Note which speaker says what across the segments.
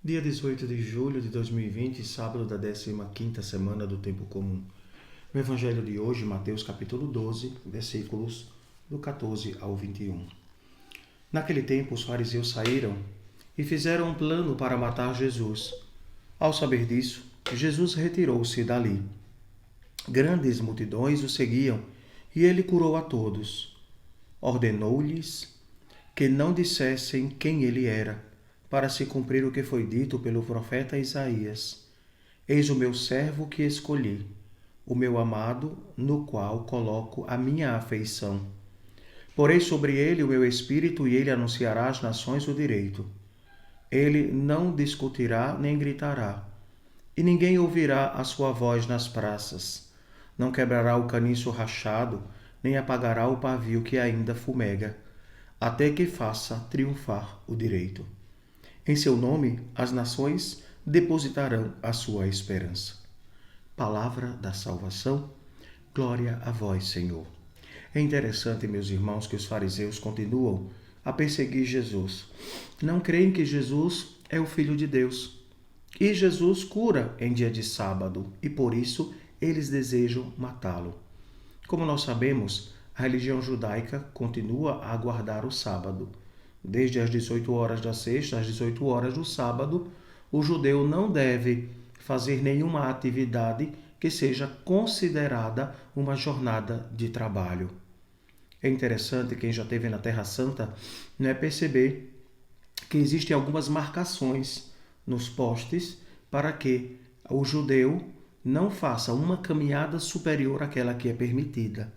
Speaker 1: Dia 18 de julho de 2020, sábado da 15ª semana do Tempo Comum. No Evangelho de hoje, Mateus capítulo 12, versículos do 14 ao 21. Naquele tempo, os fariseus saíram e fizeram um plano para matar Jesus. Ao saber disso, Jesus retirou-se dali. Grandes multidões o seguiam e ele curou a todos. Ordenou-lhes que não dissessem quem ele era, para se cumprir o que foi dito pelo profeta Isaías. Eis o meu servo que escolhi, o meu amado, no qual coloco a minha afeição. Porei sobre ele o meu espírito e ele anunciará às nações o direito. Ele não discutirá nem gritará, e ninguém ouvirá a sua voz nas praças. Não quebrará o caniço rachado, nem apagará o pavio que ainda fumega, até que faça triunfar o direito. Em seu nome, as nações depositarão a sua esperança. Palavra da salvação, glória a vós, Senhor. É interessante, meus irmãos, que os fariseus continuam a perseguir Jesus. Não creem que Jesus é o Filho de Deus. E Jesus cura em dia de sábado, e por isso eles desejam matá-lo. Como nós sabemos, a religião judaica continua a guardar o sábado. Desde as 18 horas da sexta às 18 horas do sábado, o judeu não deve fazer nenhuma atividade que seja considerada uma jornada de trabalho. É interessante, quem já esteve na Terra Santa, perceber que existem algumas marcações nos postes para que o judeu não faça uma caminhada superior àquela que é permitida,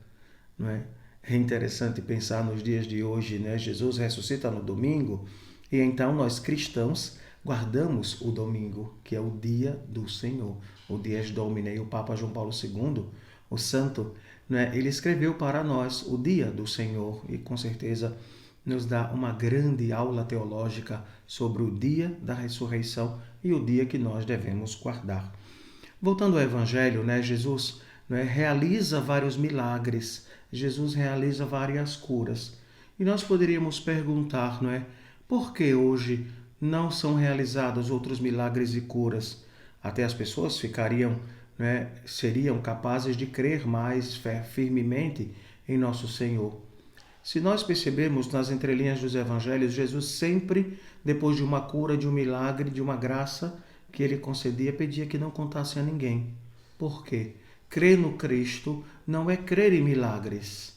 Speaker 1: não é? É interessante pensar nos dias de hoje, né? Jesus ressuscita no domingo e então nós cristãos guardamos o domingo, que é o dia do Senhor, o Dies Domini. O Papa João Paulo II, o santo, né? Ele escreveu para nós o dia do Senhor e com certeza nos dá uma grande aula teológica sobre o dia da ressurreição e o dia que nós devemos guardar. Voltando ao Evangelho, Jesus realiza vários milagres, Jesus realiza várias curas. E nós poderíamos perguntar, por que hoje não são realizados outros milagres e curas? Até as pessoas seriam capazes de crer mais firmemente em nosso Senhor. Se nós percebermos nas entrelinhas dos evangelhos, Jesus sempre, depois de uma cura, de um milagre, de uma graça que ele concedia, pedia que não contasse a ninguém. Por quê? Crer no Cristo não é crer em milagres.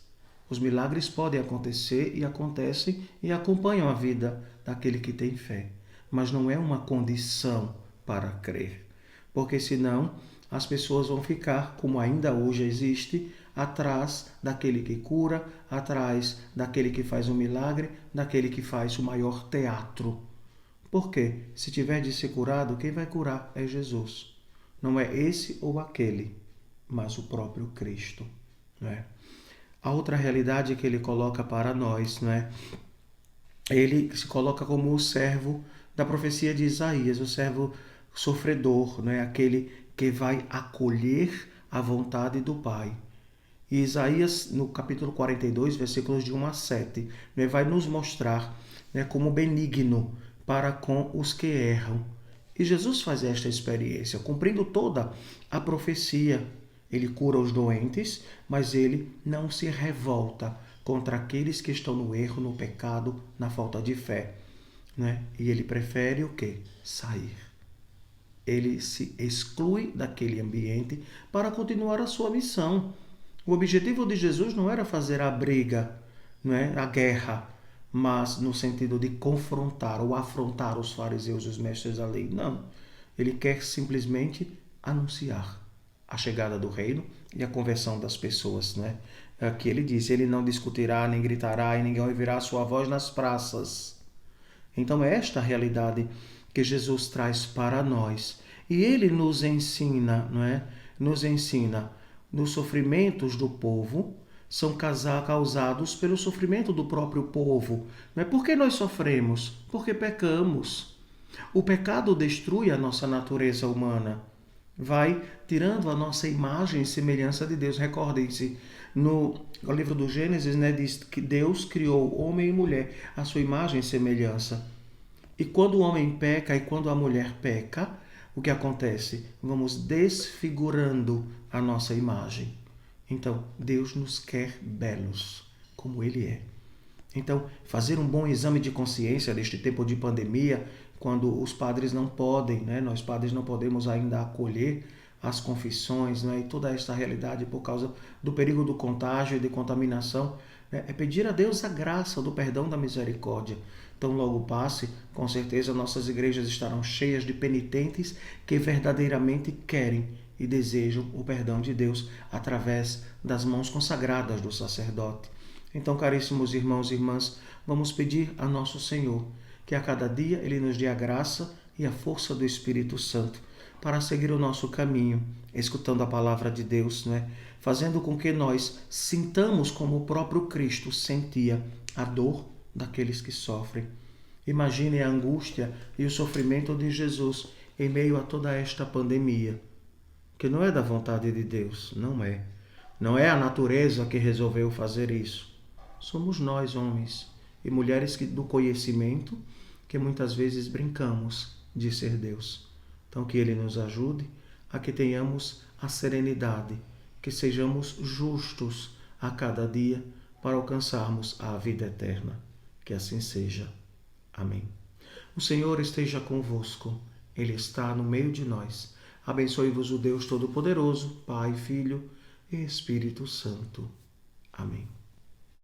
Speaker 1: Os milagres podem acontecer e acontecem e acompanham a vida daquele que tem fé. Mas não é uma condição para crer. Porque senão as pessoas vão ficar, como ainda hoje existe, atrás daquele que cura, atrás daquele que faz um milagre, daquele que faz o maior teatro. Por quê? Se tiver de ser curado, quem vai curar é Jesus. Não é esse ou aquele, mas o próprio Cristo. A outra realidade que ele coloca para nós, ele se coloca como o servo da profecia de Isaías, o servo sofredor, aquele que vai acolher a vontade do Pai. E Isaías, no capítulo 42, versículos de 1 a 7, vai nos mostrar como benigno para com os que erram. E Jesus faz esta experiência, cumprindo toda a profecia. Ele cura os doentes, mas ele não se revolta contra aqueles que estão no erro, no pecado, na falta de fé. E ele prefere o quê? Sair. Ele se exclui daquele ambiente para continuar a sua missão. O objetivo de Jesus não era fazer a briga, a guerra, mas no sentido de confrontar ou afrontar os fariseus e os mestres da lei. Não. Ele quer simplesmente anunciar a chegada do reino e a conversão das pessoas. Aqui ele diz, ele não discutirá, nem gritará, e ninguém ouvirá a sua voz nas praças. Então é esta a realidade que Jesus traz para nós. E ele nos ensina, Nos ensina nos sofrimentos do povo, são causados pelo sofrimento do próprio povo. Por que nós sofremos? Porque pecamos. O pecado destrui a nossa natureza humana. Vai tirando a nossa imagem e semelhança de Deus. Recordem-se, no livro do Gênesis, diz que Deus criou homem e mulher, a sua imagem e semelhança. E quando o homem peca e quando a mulher peca, o que acontece? Vamos desfigurando a nossa imagem. Então, Deus nos quer belos, como Ele é. Então, fazer um bom exame de consciência neste tempo de pandemia, quando os padres não podem, nós padres não podemos ainda acolher as confissões, e toda esta realidade por causa do perigo do contágio e de contaminação, é pedir a Deus a graça do perdão da misericórdia. Então, logo passe, com certeza nossas igrejas estarão cheias de penitentes que verdadeiramente querem e desejam o perdão de Deus através das mãos consagradas do sacerdote. Então, caríssimos irmãos e irmãs, vamos pedir a nosso Senhor que a cada dia Ele nos dê a graça e a força do Espírito Santo para seguir o nosso caminho, escutando a palavra de Deus, fazendo com que nós sintamos como o próprio Cristo sentia a dor daqueles que sofrem. Imagine a angústia e o sofrimento de Jesus em meio a toda esta pandemia, que não é da vontade de Deus, não é. Não é a natureza que resolveu fazer isso. Somos nós, homens e mulheres do conhecimento, que muitas vezes brincamos de ser Deus. Então, que Ele nos ajude a que tenhamos a serenidade, que sejamos justos a cada dia para alcançarmos a vida eterna. Que assim seja. Amém. O Senhor esteja convosco. Ele está no meio de nós. Abençoe-vos o Deus Todo-Poderoso, Pai, Filho e Espírito Santo. Amém.